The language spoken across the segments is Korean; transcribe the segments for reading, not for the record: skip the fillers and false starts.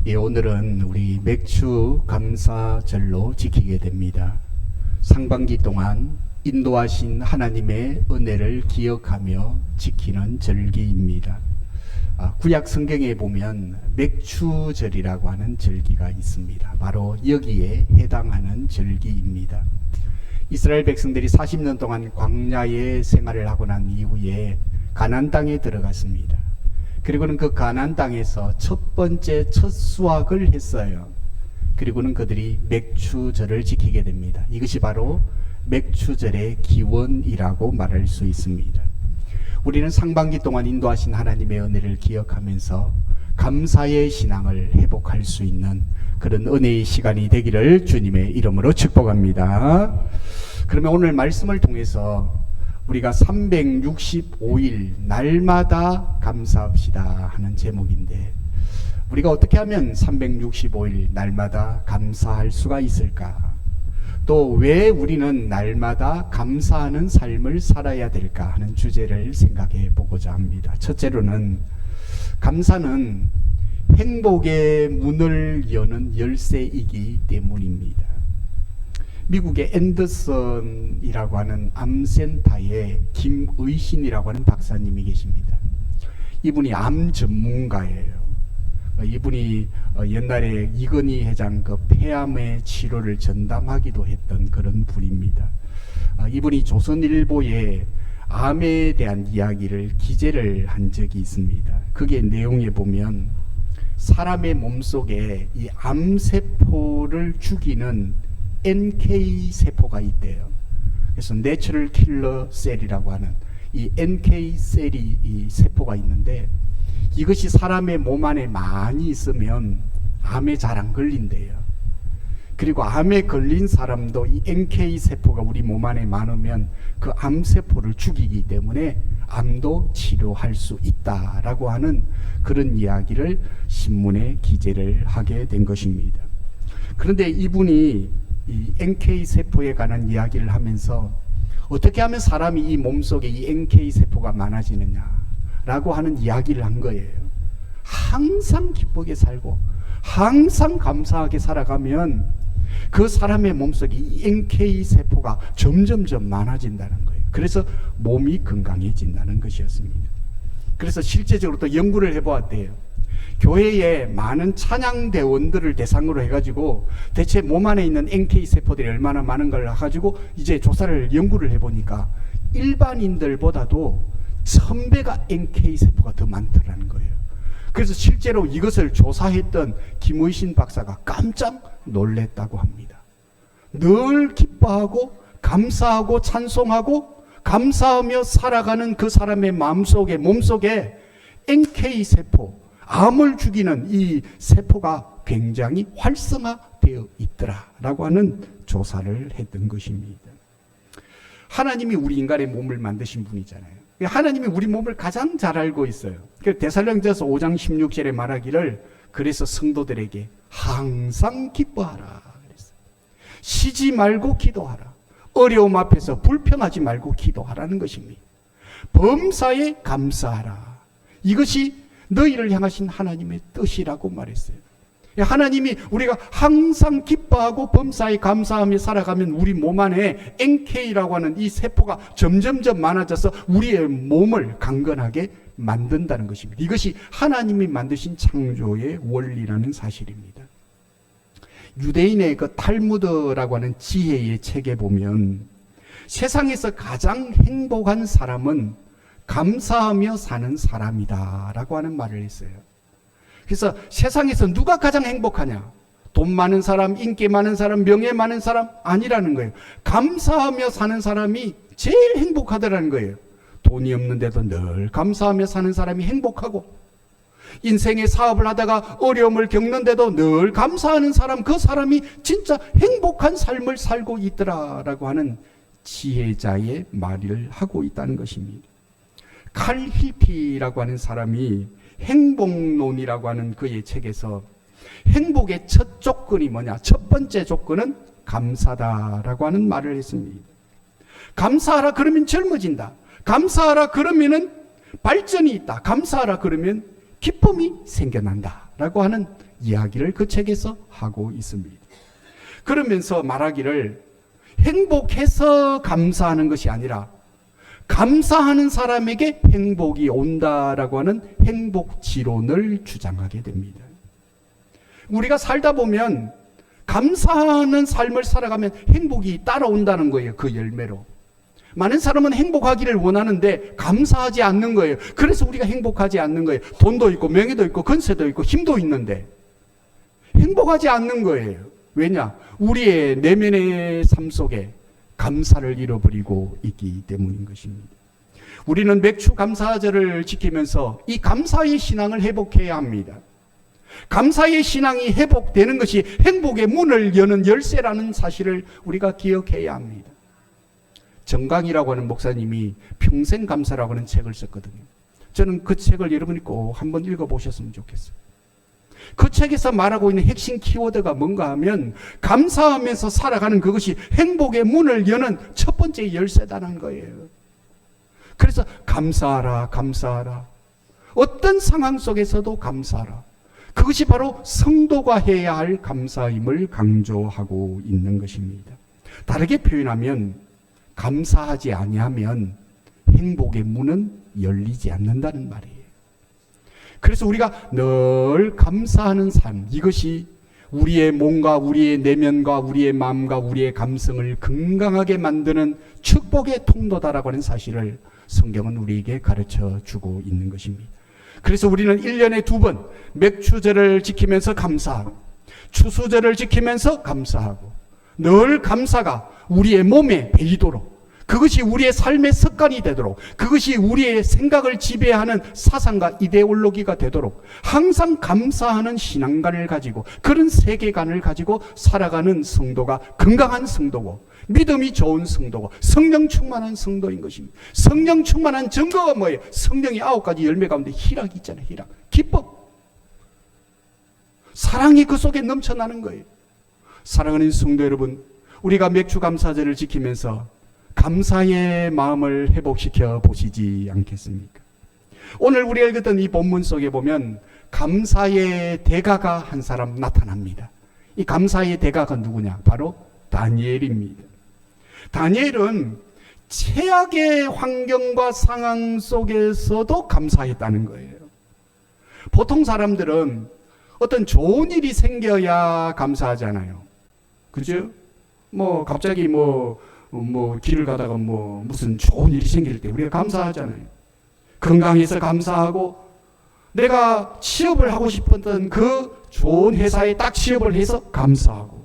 예, 오늘은 우리 맥주 감사절로 지키게 됩니다. 상반기 동안 인도하신 하나님의 은혜를 기억하며 지키는 절기입니다. 구약 성경에 보면 맥주절이라고 하는 절기가 있습니다. 바로 여기에 해당하는 절기입니다. 이스라엘 백성들이 40년 동안 광야의 생활을 하고 난 이후에 가나안 땅에 들어갔습니다. 그리고는 그 가나안 땅에서 첫 번째 첫 수확을 했어요. 그리고는 그들이 맥주절을 지키게 됩니다. 이것이 바로 맥주절의 기원이라고 말할 수 있습니다. 우리는 상반기 동안 인도하신 하나님의 은혜를 기억하면서 감사의 신앙을 회복할 수 있는 그런 은혜의 시간이 되기를 주님의 이름으로 축복합니다. 그러면 오늘 말씀을 통해서 우리가 365일 날마다 감사합시다 하는 제목인데, 우리가 어떻게 하면 365일 날마다 감사할 수가 있을까? 또 왜 우리는 날마다 감사하는 삶을 살아야 될까 하는 주제를 생각해 보고자 합니다. 첫째로는 감사는 행복의 문을 여는 열쇠이기 때문입니다. 미국의 앤더슨이라고 하는 암센터에 김의신이라고 하는 박사님이 계십니다. 이분이 암 전문가예요. 이분이 옛날에 이건희 회장 그 폐암의 치료를 전담하기도 했던 그런 분입니다. 이분이 조선일보에 암에 대한 이야기를 기재를 한 적이 있습니다. 그게 내용에 보면 사람의 몸속에 이 암세포를 죽이는 NK 세포가 있대요. 그래서 내추럴 킬러 셀이라고 하는 이 NK 셀이 이 세포가 있는데, 이것이 사람의 몸 안에 많이 있으면 암에 잘 안 걸린대요. 그리고 암에 걸린 사람도 이 NK 세포가 우리 몸 안에 많으면 그 암세포를 죽이기 때문에 암도 치료할 수 있다라고 하는 그런 이야기를 신문에 기재를 하게 된 것입니다. 그런데 이분이 이 NK 세포에 관한 이야기를 하면서 어떻게 하면 사람이 이 몸속에 이 NK 세포가 많아지느냐라고 하는 이야기를 한 거예요. 항상 기쁘게 살고 항상 감사하게 살아가면 그 사람의 몸속에 이 NK 세포가 점점점 많아진다는 거예요. 그래서 몸이 건강해진다는 것이었습니다. 그래서 실제적으로 또 연구를 해보았대요. 교회에 많은 찬양대원들을 대상으로 해가지고 대체 몸 안에 있는 NK 세포들이 얼마나 많은가를 가지고 이제 조사를 연구를 해보니까 일반인들보다도 1000배가 NK 세포가 더 많더라는 거예요. 그래서 실제로 이것을 조사했던 김의신 박사가 깜짝 놀랐다고 합니다. 늘 기뻐하고 감사하고 찬송하고 감사하며 살아가는 그 사람의 마음속에 몸속에 NK 세포, 암을 죽이는 이 세포가 굉장히 활성화되어 있더라라고 하는 조사를 했던 것입니다. 하나님이 우리 인간의 몸을 만드신 분이잖아요. 하나님이 우리 몸을 가장 잘 알고 있어요. 데살로니가서 5장 16절에 말하기를 그래서 성도들에게 항상 기뻐하라 그랬어요. 쉬지 말고 기도하라. 어려움 앞에서 불평하지 말고 기도하라는 것입니다. 범사에 감사하라. 이것이 너희를 향하신 하나님의 뜻이라고 말했어요. 하나님이 우리가 항상 기뻐하고 범사에 감사하며 살아가면 우리 몸 안에 NK라고 하는 이 세포가 점점점 많아져서 우리의 몸을 강건하게 만든다는 것입니다. 이것이 하나님이 만드신 창조의 원리라는 사실입니다. 유대인의 그 탈무드라고 하는 지혜의 책에 보면 세상에서 가장 행복한 사람은 감사하며 사는 사람이다 라고 하는 말을 했어요. 그래서 세상에서 누가 가장 행복하냐? 돈 많은 사람, 인기 많은 사람, 명예 많은 사람 아니라는 거예요. 감사하며 사는 사람이 제일 행복하다라는 거예요. 돈이 없는데도 늘 감사하며 사는 사람이 행복하고, 인생의 사업을 하다가 어려움을 겪는데도 늘 감사하는 사람, 그 사람이 진짜 행복한 삶을 살고 있더라라고 하는 지혜자의 말을 하고 있다는 것입니다. 칼 힐피라고 하는 사람이 행복론이라고 하는 그의 책에서 행복의 첫 조건이 뭐냐? 첫 번째 조건은 감사다라고 하는 말을 했습니다. 감사하라 그러면 젊어진다. 감사하라 그러면은 발전이 있다. 감사하라 그러면 기쁨이 생겨난다 라고 하는 이야기를 그 책에서 하고 있습니다. 그러면서 말하기를 행복해서 감사하는 것이 아니라 감사하는 사람에게 행복이 온다라고 하는 행복지론을 주장하게 됩니다. 우리가 살다 보면 감사하는 삶을 살아가면 행복이 따라온다는 거예요. 그 열매로. 많은 사람은 행복하기를 원하는데 감사하지 않는 거예요. 그래서 우리가 행복하지 않는 거예요. 돈도 있고 명예도 있고 권세도 있고 힘도 있는데 행복하지 않는 거예요. 왜냐? 우리의 내면의 삶 속에 감사를 잃어버리고 있기 때문인 것입니다. 우리는 맥주 감사절을 지키면서 이 감사의 신앙을 회복해야 합니다. 감사의 신앙이 회복되는 것이 행복의 문을 여는 열쇠라는 사실을 우리가 기억해야 합니다. 정강이라고 하는 목사님이 평생 감사라고 하는 책을 썼거든요. 저는 그 책을 여러분이 꼭 한번 읽어보셨으면 좋겠어요. 그 책에서 말하고 있는 핵심 키워드가 뭔가 하면 감사하면서 살아가는 그것이 행복의 문을 여는 첫 번째 열쇠다는 거예요. 그래서 감사하라, 감사하라. 어떤 상황 속에서도 감사하라. 그것이 바로 성도가 해야 할 감사임을 강조하고 있는 것입니다. 다르게 표현하면 감사하지 아니하면 행복의 문은 열리지 않는다는 말이에요. 그래서 우리가 늘 감사하는 삶, 이것이 우리의 몸과 우리의 내면과 우리의 마음과 우리의 감성을 건강하게 만드는 축복의 통로다라고 하는 사실을 성경은 우리에게 가르쳐 주고 있는 것입니다. 그래서 우리는 1년에 2번 맥추절을 지키면서 감사하고 추수절을 지키면서 감사하고 늘 감사가 우리의 몸에 배이도록 그것이 우리의 삶의 습관이 되도록 그것이 우리의 생각을 지배하는 사상과 이데올로기가 되도록 항상 감사하는 신앙관을 가지고 그런 세계관을 가지고 살아가는 성도가 건강한 성도고 믿음이 좋은 성도고 성령 충만한 성도인 것입니다. 성령 충만한 증거가 뭐예요? 성령이 9가지 열매 가운데 희락이 있잖아요. 희락. 기쁨. 사랑이 그 속에 넘쳐나는 거예요. 사랑하는 성도 여러분, 우리가 맥주 감사절을 지키면서 감사의 마음을 회복시켜 보시지 않겠습니까? 오늘 우리가 읽었던 이 본문 속에 보면 감사의 대가가 한 사람 나타납니다. 이 감사의 대가가 누구냐? 바로 다니엘입니다. 다니엘은 최악의 환경과 상황 속에서도 감사했다는 거예요. 보통 사람들은 어떤 좋은 일이 생겨야 감사하잖아요. 그죠? 갑자기 길을 가다가 무슨 좋은 일이 생길 때 우리가 감사하잖아요. 건강해서 감사하고 내가 취업을 하고 싶었던 그 좋은 회사에 딱 취업을 해서 감사하고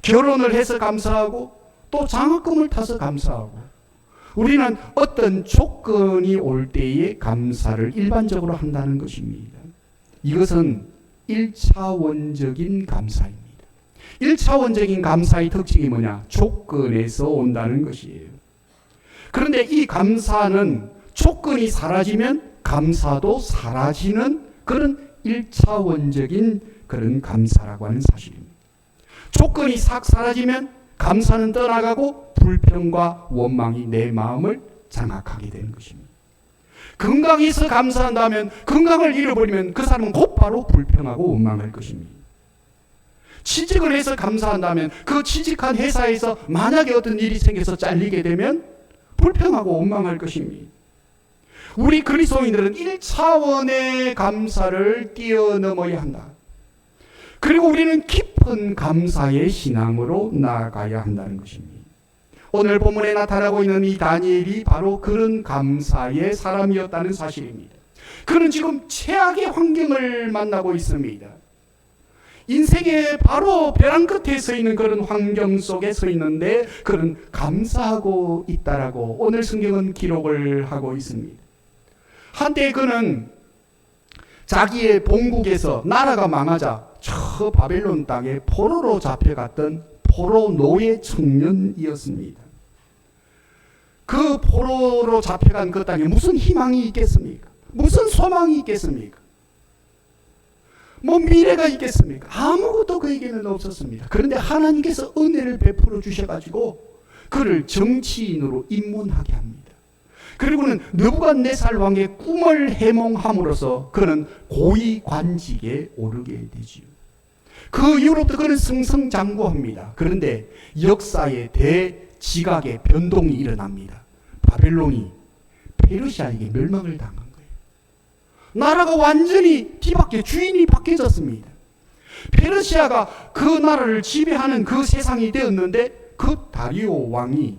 결혼을 해서 감사하고 또 장학금을 타서 감사하고 우리는 어떤 조건이 올 때에 감사를 일반적으로 한다는 것입니다. 이것은 1차원적인 감사입니다. 1차원적인 감사의 특징이 뭐냐? 조건에서 온다는 것이에요. 그런데 이 감사는 조건이 사라지면 감사도 사라지는 그런 1차원적인 그런 감사라고 하는 사실입니다. 조건이 싹 사라지면 감사는 떠나가고 불평과 원망이 내 마음을 장악하게 되는 것입니다. 건강해서 감사한다면 건강을 잃어버리면 그 사람은 곧바로 불평하고 원망할 것입니다. 취직을 해서 감사한다면 그 취직한 회사에서 만약에 어떤 일이 생겨서 잘리게 되면 불평하고 원망할 것입니다. 우리 그리스도인들은 1차원의 감사를 뛰어넘어야 한다. 그리고 우리는 깊은 감사의 신앙으로 나아가야 한다는 것입니다. 오늘 본문에 나타나고 있는 이 다니엘이 바로 그런 감사의 사람이었다는 사실입니다. 그는 지금 최악의 환경을 만나고 있습니다. 인생의 바로 벼랑 끝에 서 있는 그런 환경 속에 서 있는데 그는 감사하고 있다라고 오늘 성경은 기록을 하고 있습니다. 한때 그는 자기의 본국에서 나라가 망하자 저 바벨론 땅에 포로로 잡혀갔던 포로 노예 청년이었습니다. 그 포로로 잡혀간 그 땅에 무슨 희망이 있겠습니까? 무슨 소망이 있겠습니까? 미래가 있겠습니까? 아무것도 그에게는 없었습니다. 그런데 하나님께서 은혜를 베풀어 주셔가지고 그를 정치인으로 입문하게 합니다. 그리고는 느부갓네살 왕의 꿈을 해몽함으로써 그는 고위 관직에 오르게 되지요. 그 이후로부터 그는 승승장구합니다. 그런데 역사의 대지각의 변동이 일어납니다. 바벨론이 페르시아에게 멸망을 당한 거예요. 나라가 완전히 뒤바뀌어 주인이 바뀌어졌습니다. 페르시아가 그 나라를 지배하는 그 세상이 되었는데 그 다리오 왕이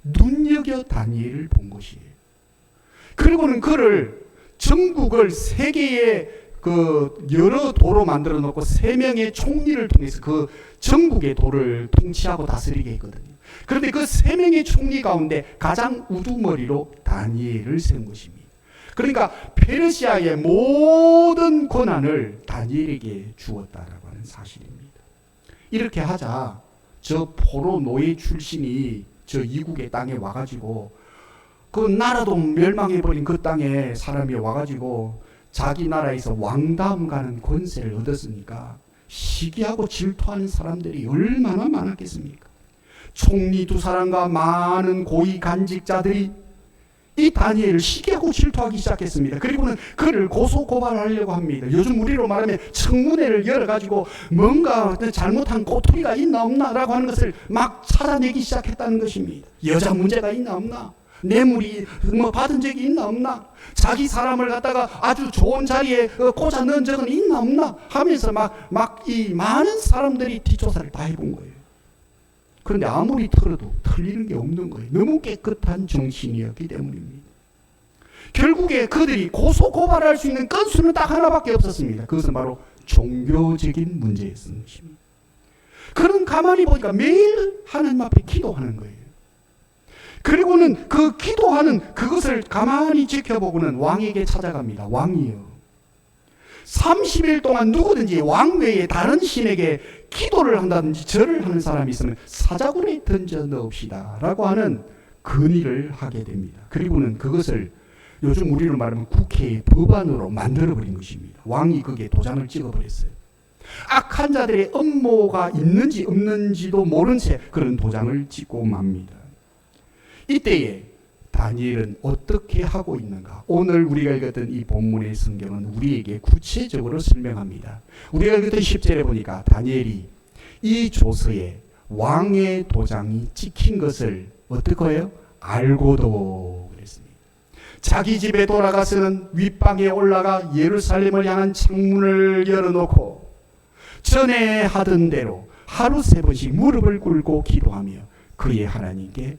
눈여겨 다니엘을 본 것이에요. 그리고는 그를 전국을 세계의 그 여러 도로 만들어 놓고 3명의 총리를 통해서 그 전국의 도를 통치하고 다스리게 했거든요. 그런데 그 3명의 총리 가운데 가장 우두머리로 다니엘을 세운 것입니다. 그러니까 페르시아의 모든 권한을 다니엘에게 주었다라고 하는 사실입니다. 이렇게 하자 저 포로 노예 출신이 저 이국의 땅에 와가지고 그 나라도 멸망해버린 그 땅에 사람이 와가지고 자기 나라에서 왕다음 가는 권세를 얻었으니까 시기하고 질투하는 사람들이 얼마나 많았겠습니까? 총리 2사람과 많은 고위 간직자들이 이 다니엘을 시기하고 질투하기 시작했습니다. 그리고는 그를 고소고발하려고 합니다. 요즘 우리로 말하면 청문회를 열어가지고 뭔가 잘못한 꼬투리가 있나 없나 라고 하는 것을 막 찾아내기 시작했다는 것입니다. 여자 문제가 있나 없나, 뇌물이 뭐 받은 적이 있나 없나, 자기 사람을 갖다가 아주 좋은 자리에 꽂아 넣은 적은 있나 없나 하면서 막 이 많은 사람들이 뒷조사를 다 해본 거예요. 그런데 아무리 털어도 틀리는 게 없는 거예요. 너무 깨끗한 정신이었기 때문입니다. 결국에 그들이 고소고발할 수 있는 건수는 딱 하나밖에 없었습니다. 그것은 바로 종교적인 문제였던 것입니다. 그는 가만히 보니까 매일 하나님 앞에 기도하는 거예요. 그리고는 그 기도하는 그것을 가만히 지켜보고는 왕에게 찾아갑니다. 왕이요, 30일 동안 누구든지 왕 외에 다른 신에게 기도를 한다든지 절을 하는 사람이 있으면 사자굴에 던져 넣읍시다 라고 하는 건의를 하게 됩니다. 그리고는 그것을 요즘 우리로 말하면 국회의 법안으로 만들어버린 것입니다. 왕이 거기에 도장을 찍어버렸어요. 악한 자들의 음모가 있는지 없는지도 모른 채 그런 도장을 찍고 맙니다. 이때에 다니엘은 어떻게 하고 있는가? 오늘 우리가 읽었던 이 본문의 성경은 우리에게 구체적으로 설명합니다. 우리가 읽었던 10절에 보니까 다니엘이 이 조서에 왕의 도장이 찍힌 것을 어떻게 해요? 알고도 그랬습니다. 자기 집에 돌아가서는 윗방에 올라가 예루살렘을 향한 창문을 열어놓고 전에 하던 대로 하루 3번씩 무릎을 꿇고 기도하며 그의 하나님께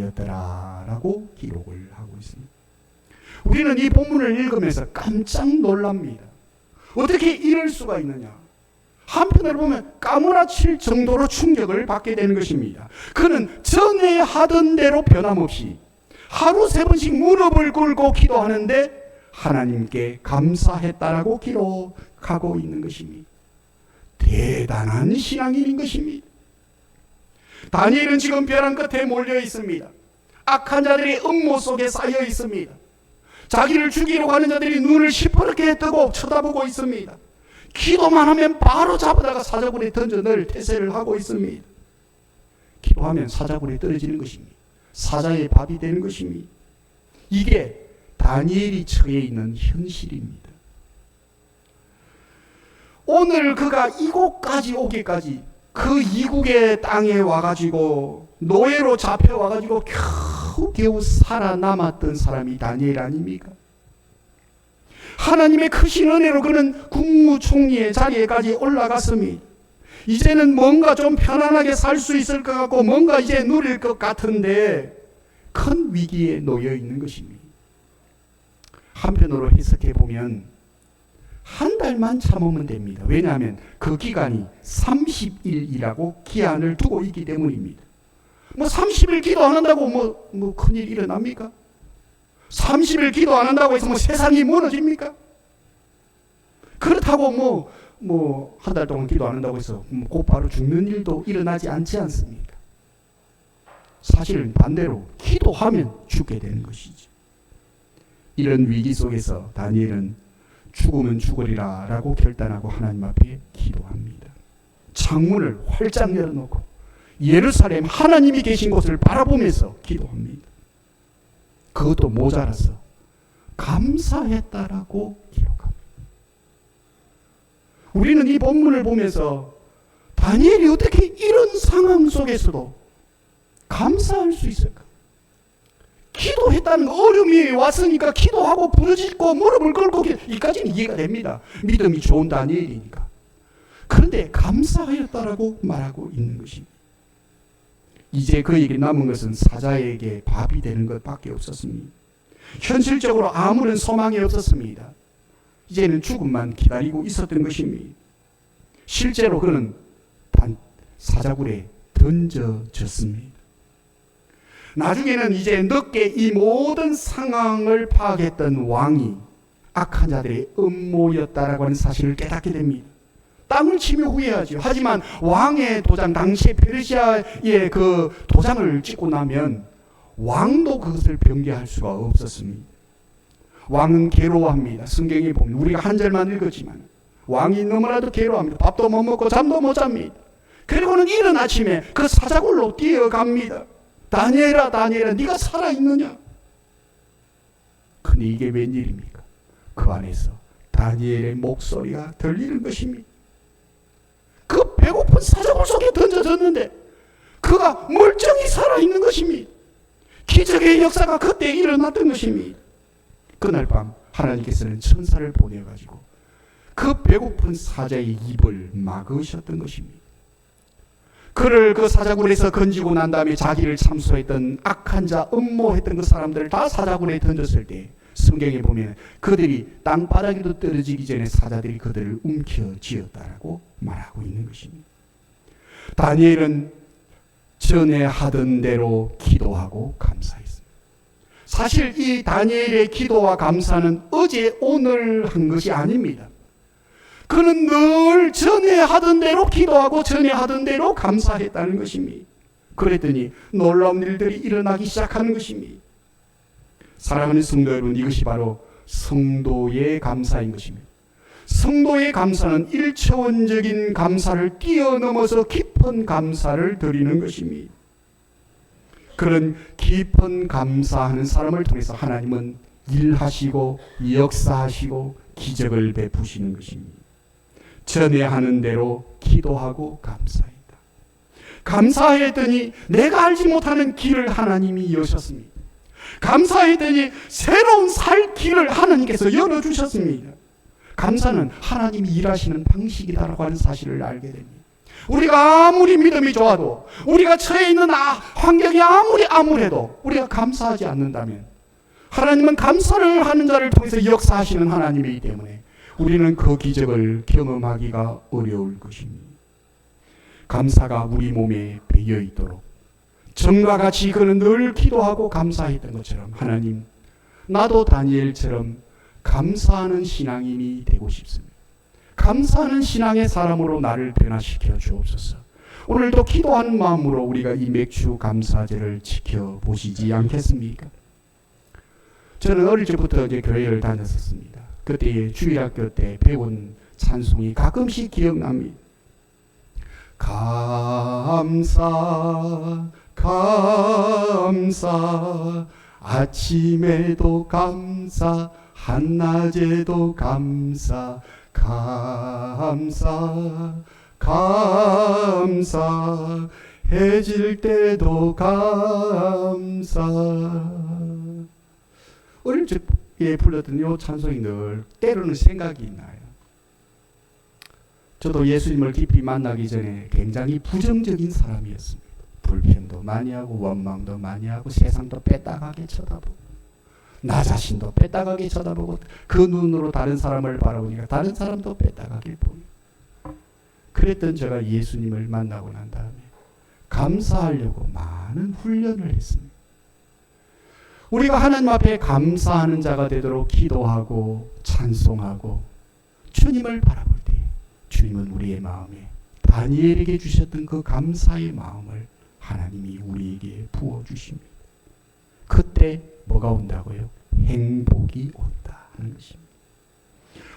감사하였더라라고 기록을 하고 있습니다. 우리는 이 본문을 읽으면서 깜짝 놀랍니다. 어떻게 이럴 수가 있느냐? 한편으로 보면 까무라칠 정도로 충격을 받게 되는 것입니다. 그는 전에 하던 대로 변함없이 하루 3번씩 무릎을 꿇고 기도하는데 하나님께 감사했다라고 기록하고 있는 것입니다. 대단한 신앙인인 것입니다. 다니엘은 지금 벼랑 끝에 몰려 있습니다. 악한 자들의 음모 속에 쌓여 있습니다. 자기를 죽이려고 하는 자들이 눈을 시퍼렇게 뜨고 쳐다보고 있습니다. 기도만 하면 바로 잡아다가 사자굴에 던져 넣을 태세를 하고 있습니다. 기도하면 사자굴에 떨어지는 것입니다. 사자의 밥이 되는 것입니다. 이게 다니엘이 처해 있는 현실입니다. 오늘 그가 이곳까지 오기까지 그 이국의 땅에 와가지고 노예로 잡혀와가지고 겨우 살아남았던 사람이 다니엘 아닙니까? 하나님의 크신 은혜로 그는 국무총리의 자리에까지 올라갔습니다. 이제는 뭔가 좀 편안하게 살 수 있을 것 같고 뭔가 이제 누릴 것 같은데 큰 위기에 놓여 있는 것입니다. 한편으로 해석해 보면 한 달만 참으면 됩니다. 왜냐하면 그 기간이 30일이라고 기한을 두고 있기 때문입니다. 30일 기도 안 한다고 뭐 큰일 일어납니까? 30일 기도 안 한다고 해서 세상이 무너집니까? 그렇다고 한 달 동안 기도 안 한다고 해서 곧바로 죽는 일도 일어나지 않지 않습니까? 사실은 반대로 기도하면 죽게 되는 것이죠. 이런 위기 속에서 다니엘은 죽으면 죽으리라 라고 결단하고 하나님 앞에 기도합니다. 창문을 활짝 열어놓고 예루살렘 하나님이 계신 곳을 바라보면서 기도합니다. 그것도 모자라서 감사했다라고 기록합니다. 우리는 이 본문을 보면서 다니엘이 어떻게 이런 상황 속에서도 감사할 수 있을까? 기도했다는 어려움이 왔으니까 기도하고 부르짖고 무릎을 꿇고 이까지는 이해가 됩니다. 믿음이 좋은 다니엘이니까. 그런데 감사하였다라고 말하고 있는 것입니다. 이제 그에게 남은 것은 사자에게 밥이 되는 것밖에 없었습니다. 현실적으로 아무런 소망이 없었습니다. 이제는 죽음만 기다리고 있었던 것입니다. 실제로 그는 사자굴에 던져졌습니다. 나중에는 이제 늦게 이 모든 상황을 파악했던 왕이 악한 자들의 음모였다라고 하는 사실을 깨닫게 됩니다. 땅을 치며 후회하죠. 하지만 왕의 도장, 당시에 페르시아의 그 도장을 찍고 나면 왕도 그것을 변개할 수가 없었습니다. 왕은 괴로워합니다. 성경에 보면 우리가 한 절만 읽었지만 왕이 너무나도 괴로워합니다. 밥도 못 먹고 잠도 못 잡니다. 그리고는 이른 아침에 그 사자굴로 뛰어갑니다. 다니엘아, 다니엘아, 네가 살아있느냐? 근데 이게 웬일입니까? 그 안에서 다니엘의 목소리가 들리는 것입니다. 그 배고픈 사자굴 속에 던져졌는데 그가 멀쩡히 살아있는 것입니다. 기적의 역사가 그때 일어났던 것입니다. 그날 밤 하나님께서는 천사를 보내가지고 그 배고픈 사자의 입을 막으셨던 것입니다. 그를 그 사자굴에서 건지고 난 다음에 자기를 참소했던 악한 자, 음모했던 그 사람들을 다 사자굴에 던졌을 때 성경에 보면 그들이 땅바닥에도 떨어지기 전에 사자들이 그들을 움켜쥐었다라고 말하고 있는 것입니다. 다니엘은 전에 하던 대로 기도하고 감사했습니다. 사실 이 다니엘의 기도와 감사는 어제 오늘 한 것이 아닙니다. 그는 늘 전에 하던 대로 기도하고 전에 하던 대로 감사했다는 것입니다. 그랬더니 놀라운 일들이 일어나기 시작하는 것입니다. 사랑하는 성도 여러분, 이것이 바로 성도의 감사인 것입니다. 성도의 감사는 일차원적인 감사를 뛰어넘어서 깊은 감사를 드리는 것입니다. 그런 깊은 감사하는 사람을 통해서 하나님은 일하시고 역사하시고 기적을 베푸시는 것입니다. 전에 하는 대로 기도하고 감사했다. 감사했더니 내가 알지 못하는 길을 하나님이 여셨습니다. 감사했더니 새로운 살 길을 하나님께서 열어주셨습니다. 감사는 하나님이 일하시는 방식이다라고 하는 사실을 알게 됩니다. 우리가 아무리 믿음이 좋아도, 우리가 처해 있는 환경이 아무리 암울해도 우리가 감사하지 않는다면 하나님은 감사를 하는 자를 통해서 역사하시는 하나님이기 때문에 우리는 그 기적을 경험하기가 어려울 것입니다. 감사가 우리 몸에 배어 있도록 전과 같이 그는 늘 기도하고 감사했던 것처럼 하나님, 나도 다니엘처럼 감사하는 신앙인이 되고 싶습니다. 감사하는 신앙의 사람으로 나를 변화시켜 주옵소서. 오늘도 기도하는 마음으로 우리가 이 맥주 감사제를 지켜보시지 않겠습니까? 저는 어릴 적부터 이제 교회를 다녔었습니다. 그때 주일학교 때 배운 찬송이 가끔씩 기억납니다. 감사, 감사, 아침에도 감사, 한낮에도 감사, 감사, 감사, 해질 때도 감사. 어릴 적에 불렀던 이 찬송이 늘 때로는 생각이 나요. 저도 예수님을 깊이 만나기 전에 굉장히 부정적인 사람이었습니다. 불평도 많이 하고 원망도 많이 하고 세상도 빼딱하게 쳐다보고 나 자신도 빼딱하게 쳐다보고 그 눈으로 다른 사람을 바라보니까 다른 사람도 빼딱하게 보여요. 그랬던 제가 예수님을 만나고 난 다음에 감사하려고 많은 훈련을 했습니다. 우리가 하나님 앞에 감사하는 자가 되도록 기도하고 찬송하고 주님을 바라볼 때 주님은 우리의 마음에 다니엘에게 주셨던 그 감사의 마음을 하나님이 우리에게 부어주십니다. 그때 뭐가 온다고요? 행복이 온다 하는 것입니다.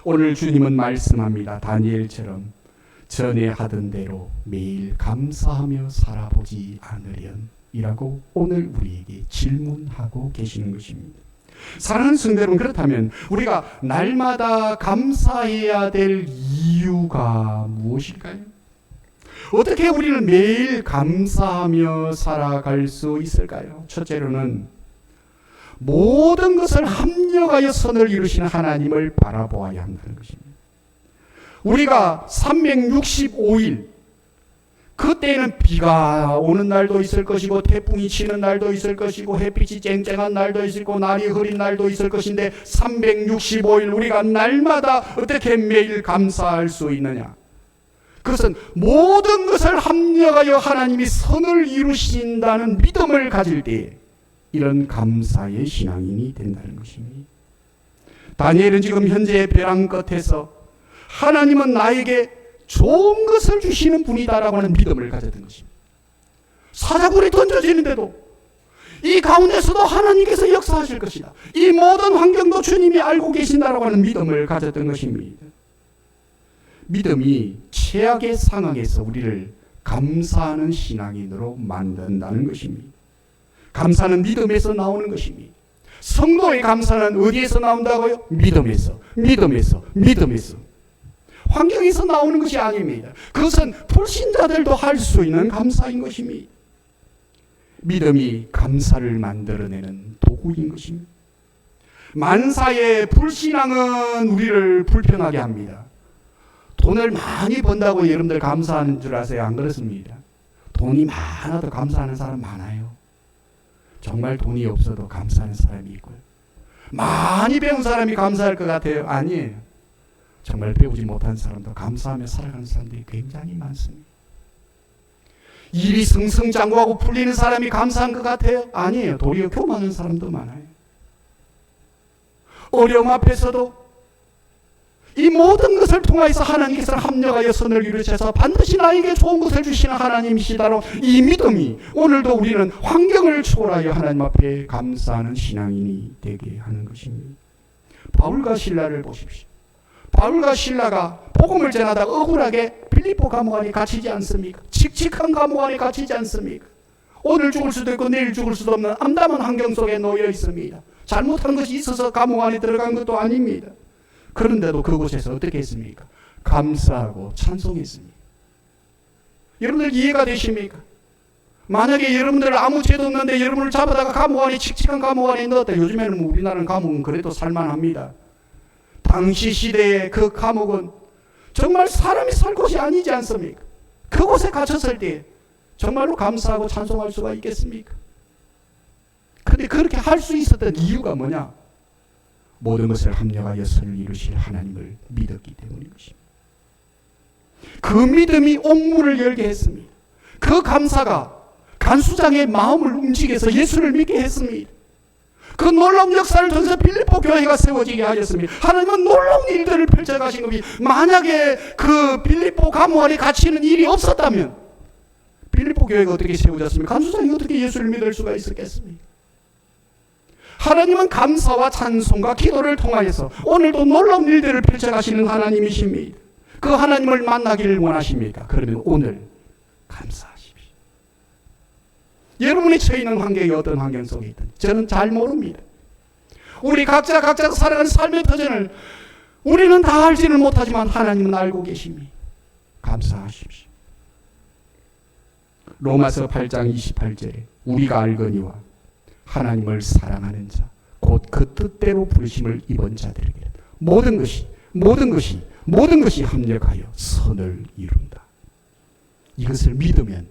오늘 주님은 말씀합니다. 다니엘처럼 전에 하던 대로 매일 감사하며 살아보지 않으련 이라고 오늘 우리에게 질문하고 계시는 것입니다. 사랑하는 성도 여러분, 그렇다면 우리가 날마다 감사해야 될 이유가 무엇일까요? 어떻게 우리는 매일 감사하며 살아갈 수 있을까요? 첫째로는 모든 것을 합력하여 선을 이루시는 하나님을 바라보아야 한다는 것입니다. 우리가 365일, 그때는 비가 오는 날도 있을 것이고 태풍이 치는 날도 있을 것이고 햇빛이 쨍쨍한 날도 있을 것이고 날이 흐린 날도 있을 것인데 365일 우리가 날마다 어떻게 매일 감사할 수 있느냐? 그것은 모든 것을 합력하여 하나님이 선을 이루신다는 믿음을 가질 때 이런 감사의 신앙인이 된다는 것입니다. 다니엘은 지금 현재 벼랑 끝에서 하나님은 나에게 좋은 것을 주시는 분이다라고 하는 믿음을 가졌던 것입니다. 사자굴이 던져지는데도 이 가운데서도 하나님께서 역사하실 것이다. 이 모든 환경도 주님이 알고 계신다라고 하는 믿음을 가졌던 것입니다. 믿음이 최악의 상황에서 우리를 감사하는 신앙인으로 만든다는 것입니다. 감사는 믿음에서 나오는 것입니다. 성도의 감사는 어디에서 나온다고요? 믿음에서. 환경에서 나오는 것이 아닙니다. 그것은 불신자들도 할 수 있는 감사인 것입니다. 믿음이 감사를 만들어내는 도구인 것입니다. 만사의 불신앙은 우리를 불평하게 합니다. 돈을 많이 번다고 여러분들 감사하는 줄 아세요? 안 그렇습니다. 돈이 많아도 감사하는 사람 많아요. 정말 돈이 없어도 감사하는 사람이 있고요. 많이 배운 사람이 감사할 것 같아요? 아니에요. 정말 배우지 못한 사람도 감사하며 살아가는 사람들이 굉장히 많습니다. 일이 승승장구하고 풀리는 사람이 감사한 것 같아요? 아니에요. 도리어 교만한 사람도 많아요. 어려움 앞에서도 이 모든 것을 통하여서 하나님께서 합력하여 선을 이루셔서 반드시 나에게 좋은 것을 주시는 하나님이시다로 이 믿음이 오늘도 우리는 환경을 초월하여 하나님 앞에 감사하는 신앙인이 되게 하는 것입니다. 바울과 신라를 보십시오. 바울과 신라가 복음을 전하다가 억울하게 빌립보 감옥 안에 갇히지 않습니까? 칙칙한 감옥 안에 갇히지 않습니까? 오늘 죽을 수도 있고 내일 죽을 수도 없는 암담한 환경 속에 놓여 있습니다. 잘못한 것이 있어서 감옥 안에 들어간 것도 아닙니다. 그런데도 그곳에서 어떻게 했습니까? 감사하고 찬송했습니다. 여러분들 이해가 되십니까? 만약에 여러분들 아무 죄도 없는데 여러분을 잡아다가 감옥 안에 칙칙한 감옥 안에 넣었다. 요즘에는 우리나라 감옥은 그래도 살만합니다. 당시 시대의 그 감옥은 정말 사람이 살 곳이 아니지 않습니까? 그곳에 갇혔을 때 정말로 감사하고 찬송할 수가 있겠습니까? 그런데 그렇게 할 수 있었던 이유가 뭐냐? 모든 것을 합력하여 선을 이루실 하나님을 믿었기 때문인 것입니다. 그 믿음이 옥문을 열게 했습니다. 그 감사가 간수장의 마음을 움직여서 예수를 믿게 했습니다. 그 놀라운 역사를 통해서 빌립보 교회가 세워지게 하였습니다. 하나님은 놀라운 일들을 펼쳐가신 겁니다. 만약에 그 빌립보 감옥 안에 갇히는 일이 없었다면 빌립보 교회가 어떻게 세워졌습니까? 간수장이 어떻게 예수를 믿을 수가 있었겠습니까? 하나님은 감사와 찬송과 기도를 통하여서 오늘도 놀라운 일들을 펼쳐가시는 하나님이십니다. 그 하나님을 만나기를 원하십니까? 그러면 오늘 감사하십시오. 여러분이 처해 있는 환경이 어떤 환경 속에 있든 저는 잘 모릅니다. 우리 각자 살아가는 삶의 터전을 우리는 다 알지는 못하지만 하나님은 알고 계십니다. 감사하십시오. 로마서 8장 28절에 우리가 알거니와 하나님을 사랑하는 자 곧 그 뜻대로 부르심을 입은 자들에게 모든 것이 합력하여 선을 이룬다. 이것을 믿으면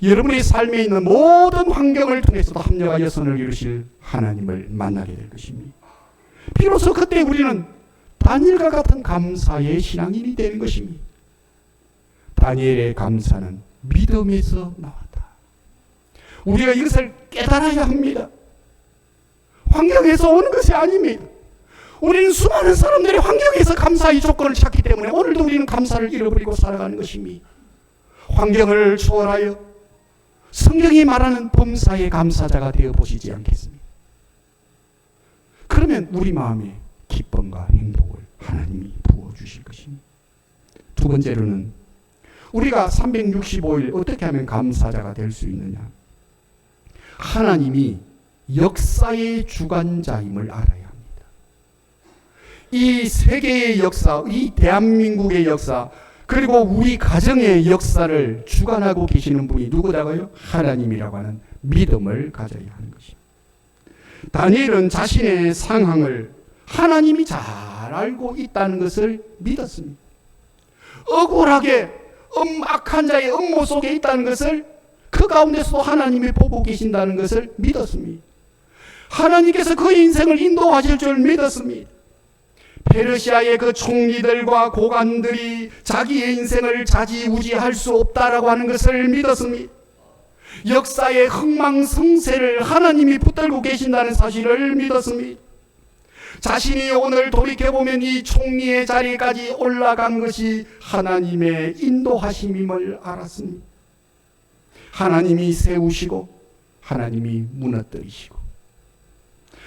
여러분의 삶에 있는 모든 환경을 통해서도 합력하여 선을 이루실 하나님을 만나게 될 것입니다. 비로소 그때 우리는 다니엘과 같은 감사의 신앙인이 되는 것입니다. 다니엘의 감사는 믿음에서 나왔다. 우리가 이것을 깨달아야 합니다. 환경에서 오는 것이 아닙니다. 우리는 수많은 사람들이 환경에서 감사의 조건을 찾기 때문에 오늘도 우리는 감사를 잃어버리고 살아가는 것입니다. 환경을 초월하여 성경이 말하는 범사의 감사자가 되어 보시지 않겠습니까? 그러면 우리 마음에 기쁨과 행복을 하나님이 부어주실 것입니다. 두 번째로는 우리가 365일 어떻게 하면 감사자가 될 수 있느냐? 하나님이 역사의 주관자임을 알아야 합니다. 이 세계의 역사, 이 대한민국의 역사, 그리고 우리 가정의 역사를 주관하고 계시는 분이 누구다고요? 하나님이라고 하는 믿음을 가져야 하는 것입니다. 다니엘은 자신의 상황을 하나님이 잘 알고 있다는 것을 믿었습니다. 억울하게 악한 자의 음모 속에 있다는 것을 그 가운데서도 하나님이 보고 계신다는 것을 믿었습니다. 하나님께서 그 인생을 인도하실 줄 믿었습니다. 페르시아의 그 총리들과 고관들이 자기의 인생을 좌지우지할 수 없다라고 하는 것을 믿었습니다. 역사의 흥망성쇠를 하나님이 붙들고 계신다는 사실을 믿었습니다. 자신이 오늘 돌이켜보면 이 총리의 자리까지 올라간 것이 하나님의 인도하심임을 알았습니다. 하나님이 세우시고 하나님이 무너뜨리시고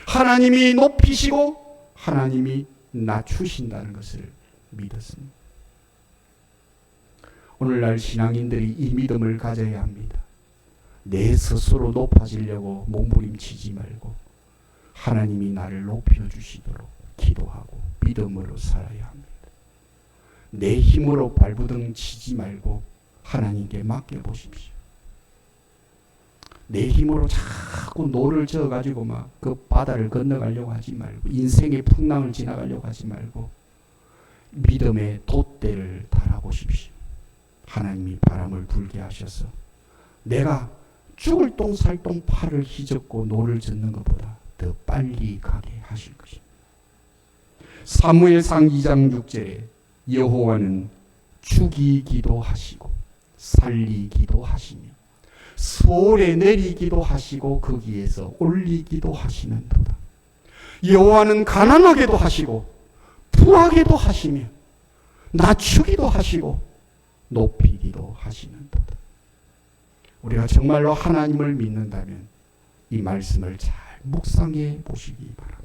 하나님이 높이시고 하나님이 낮추신다는 것을 믿었습니다. 오늘날 신앙인들이 이 믿음을 가져야 합니다. 내 스스로 높아지려고 몸부림치지 말고 하나님이 나를 높여주시도록 기도하고 믿음으로 살아야 합니다. 내 힘으로 발부둥 치지 말고 하나님께 맡겨보십시오. 내 힘으로 자꾸 노를 저어가지고 막 그 바다를 건너가려고 하지 말고 인생의 풍랑을 지나가려고 하지 말고 믿음의 돛대를 달아보십시오. 하나님이 바람을 불게 하셔서 내가 죽을 똥살똥 팔을 휘젓고 노를 젓는 것보다 더 빨리 가게 하실 것입니다. 사무엘상 2장 6절에 여호와는 죽이기도 하시고 살리기도 하시며 수월에 내리기도 하시고 거기에서 올리기도 하시는도다. 여호와는 가난하게도 하시고 부하게도 하시며 낮추기도 하시고 높이기도 하시는도다. 우리가 정말로 하나님을 믿는다면 이 말씀을 잘 묵상해 보시기 바랍니다.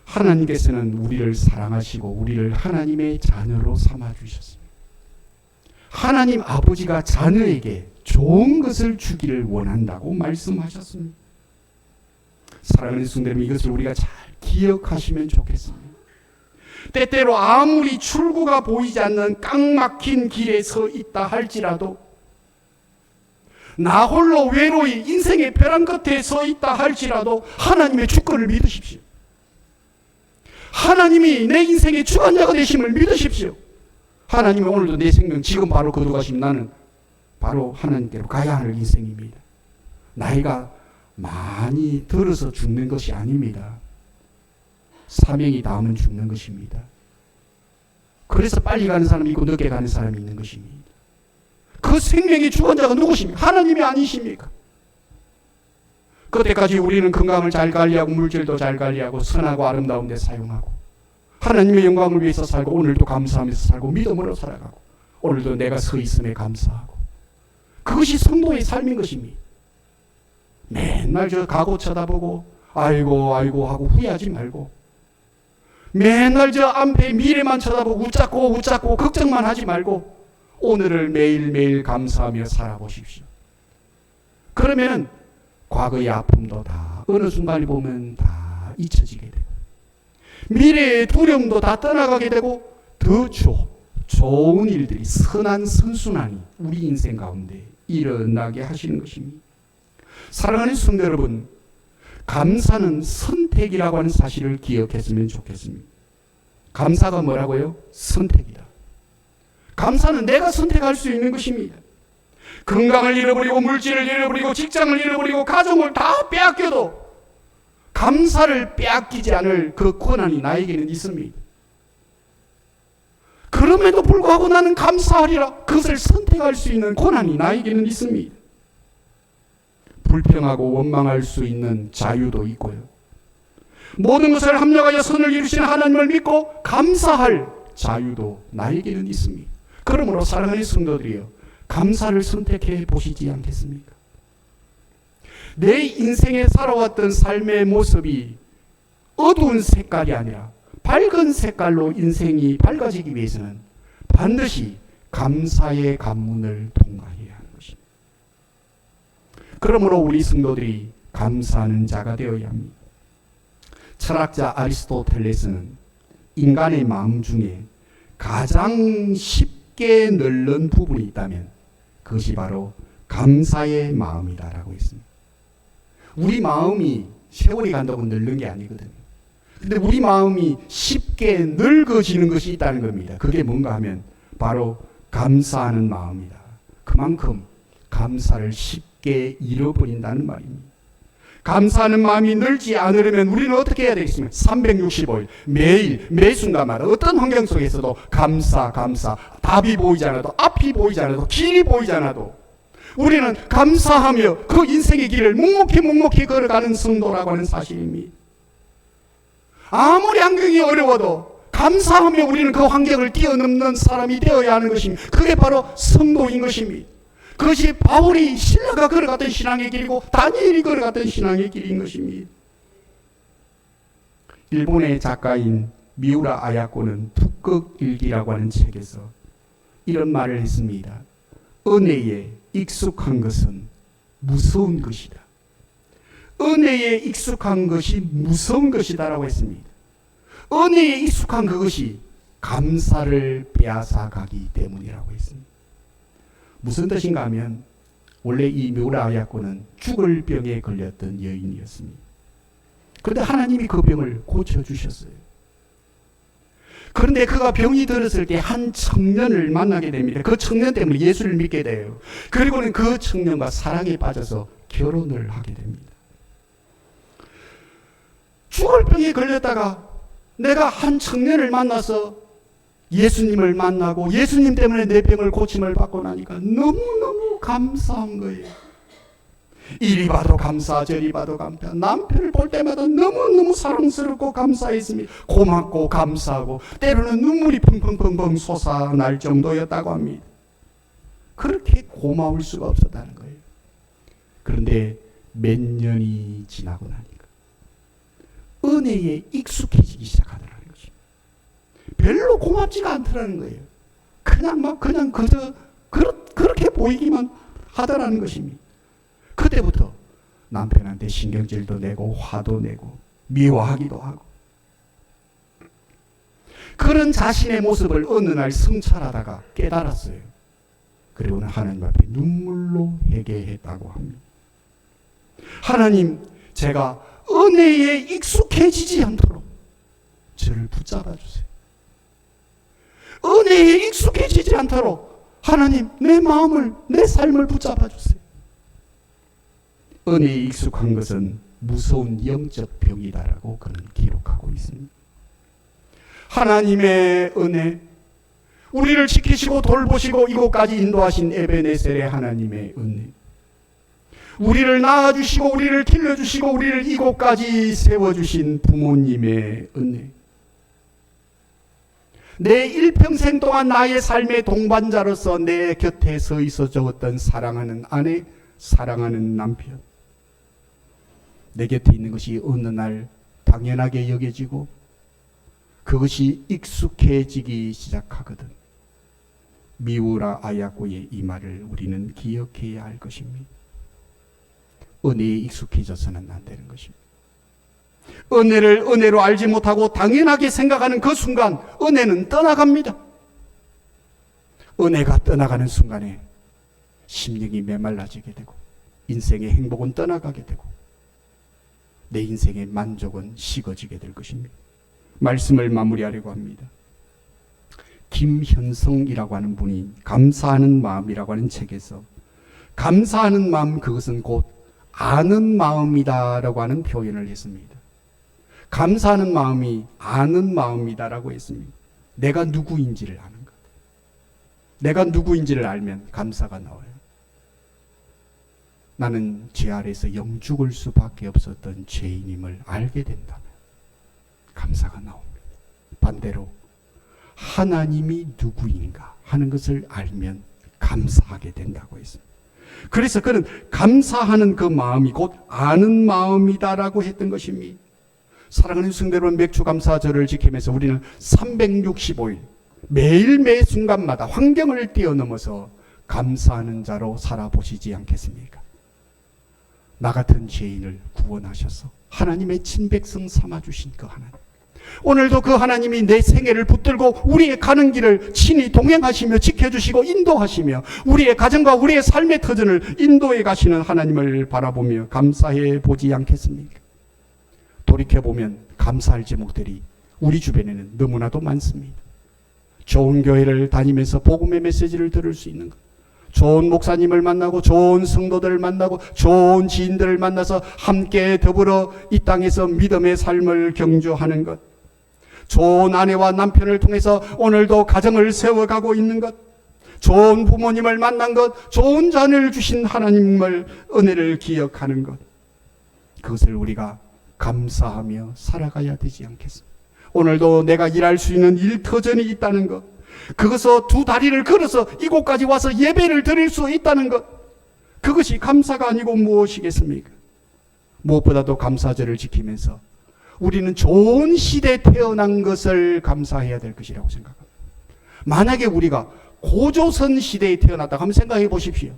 하나님께서는 우리를 사랑하시고 우리를 하나님의 자녀로 삼아주셨습니다. 하나님 아버지가 자녀에게 좋은 것을 주기를 원한다고 말씀하셨습니다. 사랑하는 성도님, 이것을 우리가 잘 기억하시면 좋겠습니다. 때때로 아무리 출구가 보이지 않는 꽉 막힌 길에 서 있다 할지라도 나 홀로 외로이 인생의 벼랑 끝에 서 있다 할지라도 하나님의 주권을 믿으십시오. 하나님이 내 인생의 주관자가 되심을 믿으십시오. 하나님이 오늘도 내 생명 지금 바로 거두가시면 나는 바로 하나님께로 가야 할 인생입니다. 나이가 많이 들어서 죽는 것이 아닙니다. 사명이 닿으면 죽는 것입니다. 그래서 빨리 가는 사람이 있고 늦게 가는 사람이 있는 것입니다. 그 생명의 주관자가 누구십니까? 하나님이 아니십니까? 그때까지 우리는 건강을 잘 관리하고 물질도 잘 관리하고 선하고 아름다운 데 사용하고 하나님의 영광을 위해서 살고 오늘도 감사하면서 살고 믿음으로 살아가고 오늘도 내가 서 있음에 감사하고 그것이 성도의 삶인 것입니다. 맨날 저 가고 쳐다보고 아이고 하고 후회하지 말고 맨날 저 앞에 미래만 쳐다보고 웃잡고 걱정만 하지 말고 오늘을 매일매일 감사하며 살아보십시오. 그러면 과거의 아픔도 다 어느 순간에 보면 다 잊혀지게 되고 미래의 두려움도 다 떠나가게 되고 더 좋은 일들이 선한 선순환이 우리 인생 가운데 일어나게 하시는 것입니다. 사랑하는 성도 여러분, 감사는 선택이라고 하는 사실을 기억했으면 좋겠습니다. 감사가 뭐라고요? 선택이다. 감사는 내가 선택할 수 있는 것입니다. 건강을 잃어버리고 물질을 잃어버리고 직장을 잃어버리고 가정을 다 빼앗겨도 감사를 빼앗기지 않을 그 권한이 나에게는 있습니다. 그럼에도 불구하고 나는 감사하리라. 그것을 선택할 수 있는 권한이 나에게는 있습니다. 불평하고 원망할 수 있는 자유도 있고요. 모든 것을 합력하여 선을 이루시는 하나님을 믿고 감사할 자유도 나에게는 있습니다. 그러므로 사랑하는 성도들이여, 감사를 선택해 보시지 않겠습니까? 내 인생에 살아왔던 삶의 모습이 어두운 색깔이 아니라 밝은 색깔로 인생이 밝아지기 위해서는 반드시 감사의 관문을 통과해야 하는 것입니다. 그러므로 우리 성도들이 감사하는 자가 되어야 합니다. 철학자 아리스토텔레스는 인간의 마음 중에 가장 쉽게 널는 부분이 있다면 그것이 바로 감사의 마음이다라고 했습니다. 우리 마음이 세월이 간다고 늙는 게 아니거든요. 근데 우리 마음이 쉽게 늙어지는 것이 있다는 겁니다. 그게 뭔가 하면 바로 감사하는 마음이다. 그만큼 감사를 쉽게 잃어버린다는 말입니다. 감사하는 마음이 늘지 않으려면 우리는 어떻게 해야 되겠습니까? 365일 매일 매 순간마다 어떤 환경 속에서도 감사 답이 보이지 않아도 앞이 보이지 않아도 길이 보이지 않아도 우리는 감사하며 그 인생의 길을 묵묵히 걸어가는 성도라고 하는 사실입니다. 아무리 환경이 어려워도 감사하며 우리는 그 환경을 뛰어넘는 사람이 되어야 하는 것입니다. 그게 바로 성도인 것입니다. 그것이 바울이 신라가 걸어갔던 신앙의 길이고 다니엘이 걸어갔던 신앙의 길인 것입니다. 일본의 작가인 미우라 아야코는 북극일기라고 하는 책에서 이런 말을 했습니다. 은혜에 익숙한 것은 무서운 것이다. 은혜에 익숙한 것이 무서운 것이다라고 했습니다. 은혜에 익숙한 그것이 감사를 빼앗아가기 때문이라고 했습니다. 무슨 뜻인가 하면 원래 이 묘라 아야코는 죽을 병에 걸렸던 여인이었습니다. 그런데 하나님이 그 병을 고쳐주셨어요. 그런데 그가 병이 들었을 때 한 청년을 만나게 됩니다. 그 청년 때문에 예수를 믿게 돼요. 그리고는 그 청년과 사랑에 빠져서 결혼을 하게 됩니다. 죽을 병에 걸렸다가 내가 한 청년을 만나서 예수님을 만나고 예수님 때문에 내 병을 고침을 받고 나니까 너무너무 감사한 거예요. 이리 봐도 감사 저리 봐도 감사. 남편을 볼 때마다 너무너무 사랑스럽고 감사했습니다. 고맙고 감사하고 때로는 눈물이 펑펑펑펑 솟아날 정도였다고 합니다. 그렇게 고마울 수가 없었다는 거예요. 그런데 몇 년이 지나고 나니까 은혜에 익숙해지기 시작하더라고요. 별로 고맙지가 않더라는 거예요. 그냥 그저 그렇게 보이기만 하더라는 것입니다. 그때부터 남편한테 신경질도 내고 화도 내고 미워하기도 하고 그런 자신의 모습을 어느 날 성찰하다가 깨달았어요. 그리고는 하나님 앞에 눈물로 회개했다고 합니다. 하나님, 제가 은혜에 익숙해지지 않도록 저를 붙잡아 주세요. 은혜에 익숙해지지 않도록 하나님 내 마음을 내 삶을 붙잡아 주세요. 은혜에 익숙한 것은 무서운 영적 병이다라고 그는 기록하고 있습니다. 하나님의 은혜, 우리를 지키시고 돌보시고 이곳까지 인도하신 에베네셀의 하나님의 은혜, 우리를 낳아주시고 우리를 길러주시고 우리를 이곳까지 세워주신 부모님의 은혜, 내 일평생 동안 나의 삶의 동반자로서 내 곁에 서 있어 주었던 사랑하는 아내, 사랑하는 남편, 내 곁에 있는 것이 어느 날 당연하게 여겨지고 그것이 익숙해지기 시작하거든. 미우라 아야코의 이 말을 우리는 기억해야 할 것입니다. 은혜에 익숙해져서는 안 되는 것입니다. 은혜를 은혜로 알지 못하고 당연하게 생각하는 그 순간 은혜는 떠나갑니다. 은혜가 떠나가는 순간에 심령이 메말라지게 되고 인생의 행복은 떠나가게 되고 내 인생의 만족은 식어지게 될 것입니다. 말씀을 마무리하려고 합니다. 김현성이라고 하는 분이 감사하는 마음이라고 하는 책에서 감사하는 마음, 그것은 곧 아는 마음이다라고 하는 표현을 했습니다. 감사하는 마음이 아는 마음이다라고 했습니다. 내가 누구인지를 아는 것. 내가 누구인지를 알면 감사가 나와요. 나는 죄 아래서 영죽을 수밖에 없었던 죄인임을 알게 된다면 감사가 나옵니다. 반대로 하나님이 누구인가 하는 것을 알면 감사하게 된다고 했습니다. 그래서 그는 감사하는 그 마음이 곧 아는 마음이다라고 했던 것입니다. 사랑하는 성도 여러분, 맥주감사절을 지키면서 우리는 365일 매일 매 순간마다 환경을 뛰어넘어서 감사하는 자로 살아보시지 않겠습니까? 나 같은 죄인을 구원하셔서 하나님의 친백성 삼아주신 그 하나님, 오늘도 그 하나님이 내 생애를 붙들고 우리의 가는 길을 친히 동행하시며 지켜주시고 인도하시며 우리의 가정과 우리의 삶의 터전을 인도해 가시는 하나님을 바라보며 감사해 보지 않겠습니까? 돌이켜보면 감사할 제목들이 우리 주변에는 너무나도 많습니다. 좋은 교회를 다니면서 복음의 메시지를 들을 수 있는 것, 좋은 목사님을 만나고 좋은 성도들을 만나고 좋은 지인들을 만나서 함께 더불어 이 땅에서 믿음의 삶을 경주하는 것, 좋은 아내와 남편을 통해서 오늘도 가정을 세워가고 있는 것, 좋은 부모님을 만난 것, 좋은 자녀를 주신 하나님을 은혜를 기억하는 것, 그것을 우리가 감사하며 살아가야 되지 않겠습니까? 오늘도 내가 일할 수 있는 일터전이 있다는 것, 그것서 두 다리를 걸어서 이곳까지 와서 예배를 드릴 수 있다는 것, 그것이 감사가 아니고 무엇이겠습니까? 무엇보다도 감사절을 지키면서 우리는 좋은 시대에 태어난 것을 감사해야 될 것이라고 생각합니다. 만약에 우리가 고조선 시대에 태어났다 한번 생각해 보십시오.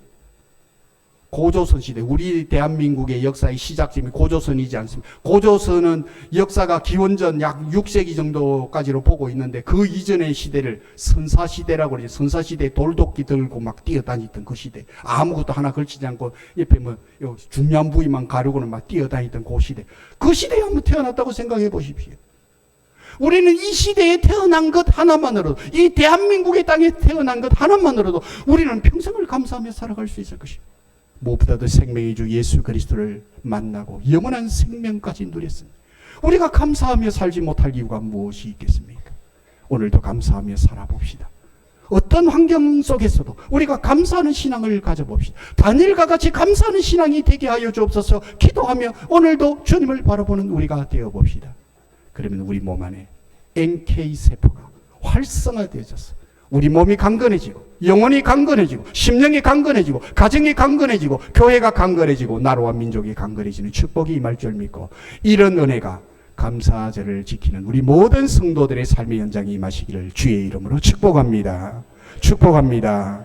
고조선 시대, 우리 대한민국의 역사의 시작점이 고조선이지 않습니까? 고조선은 역사가 기원전 약 6세기 정도까지로 보고 있는데 그 이전의 시대를 선사시대라고 그러죠. 선사시대 돌도끼 들고 막 뛰어다니던 그 시대, 아무것도 하나 걸치지 않고 옆에 뭐 중요한 부위만 가르고는 막 뛰어다니던 그 시대, 그 시대에 한번 태어났다고 생각해 보십시오. 우리는 이 시대에 태어난 것 하나만으로도, 이 대한민국의 땅에 태어난 것 하나만으로도 우리는 평생을 감사하며 살아갈 수 있을 것입니다. 무엇보다도 생명의 주 예수 그리스도를 만나고 영원한 생명까지 누렸습니다. 우리가 감사하며 살지 못할 이유가 무엇이 있겠습니까? 오늘도 감사하며 살아봅시다. 어떤 환경 속에서도 우리가 감사하는 신앙을 가져봅시다. 다니엘과 같이 감사하는 신앙이 되게 하여 주옵소서. 기도하며 오늘도 주님을 바라보는 우리가 되어봅시다. 그러면 우리 몸 안에 NK세포가 활성화되어져서 우리 몸이 강건해지고 영혼이 강건해지고 심령이 강건해지고 가정이 강건해지고 교회가 강건해지고 나라와 민족이 강건해지는 축복이 임할 줄 믿고, 이런 은혜가 감사절을 지키는 우리 모든 성도들의 삶의 현장에 임하시기를 주의 이름으로 축복합니다. 축복합니다.